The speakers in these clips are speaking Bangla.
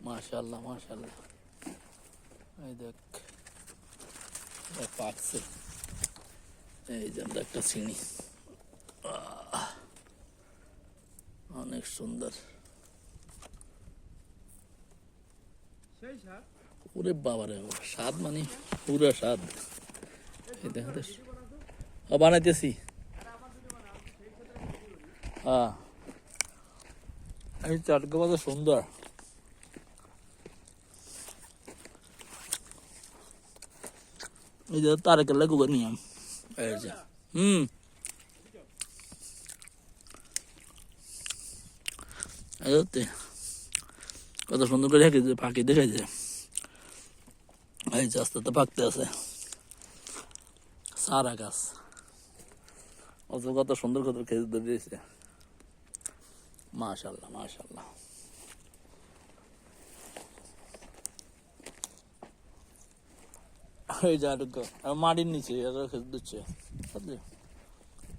মাশাআল্লাহ মাশাআল্লাহ, এই দেখ পাকছে, এই যে একটা চিনি অনেক সুন্দর। ওরে বাবারে, স্বাদ মানে পুরো স্বাদ। এই দেখ বানাইতেছি, হ্যাঁ এই চাটকা কত সুন্দর। এই যে তারেকের লাগু নিয়ম, এই যে কত সুন্দর করে পাখি দেখে যে এই যে আস্তে আস্তে পাকতে আছে সারা গাছ, অত কত সুন্দর কত খেজুর ধরে দিয়েছে। মাশাআল্লাহ মাশাআল্লাহ। এই যে মাটির নিচে খেজুর দিচ্ছে,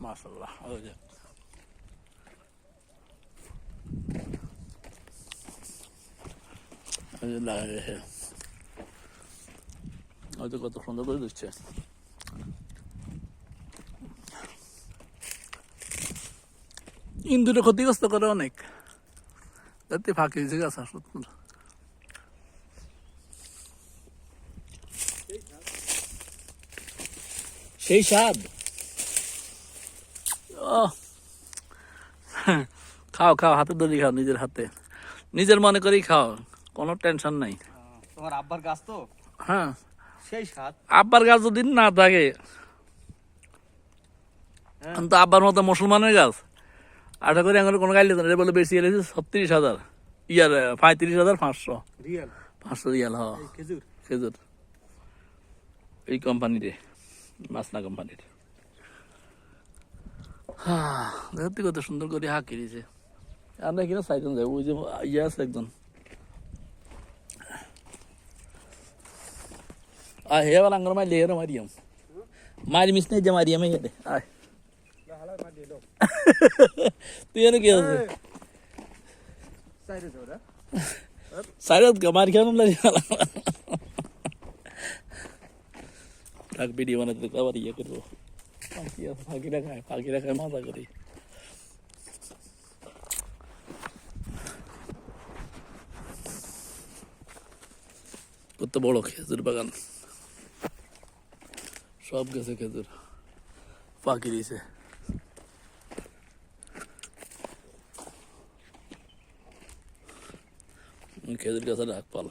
মাশাআল্লাহ। ওই যে লাগাই হয়তো কত সুন্দর করে দিচ্ছে। ইন্দুরে ক্ষতিগ্রস্ত করে অনেক, যাতে ফাঁকি দিয়েছে গাছ আসলে। সেই স্বাদ, খাও খাও, হাতে ধরে খাও, নিজের হাতে নিজের মনে করেই খাও, কোনো টেনশন নাই। তোমার আব্বার গাছ তো, হ্যাঁ সেই স্বাদ। আব্বার গাছ যদি না থাকে, তো আব্বার মতো মুসলমানের গাছ আশা করি এখন কোনো গাইলে বলে বেশি এলেছে 36,000 ইয়ার 35,500 রিয়াল, 500 রিয়াল। হ্যাঁ খেজুর খেজুর এই কোম্পানিতে, মাসনা কোম্পানির। হ্যাঁ দেখতে কত সুন্দর করে হাঁকি দিয়েছে। আমরা কিনা চাইতেন যাবো, ওই যে ইয়ে আছে একজন, হে আবার আঙ্গর মারি হেরো মারিয়াম মারি মিস নেই যে মারিয়াম হেরে আয় তুই এনে কি আছে সাইরাত মারি কেন লাগে থাক, ভিডিও বানাতে আবার ইয়ে করবো। পাখিরা খায় মজা করি। কত বড় খেজুর বাগান, সব গেছে খেজুর, পাখি দিয়েছে। খেজুর গাছের ডাক পাল।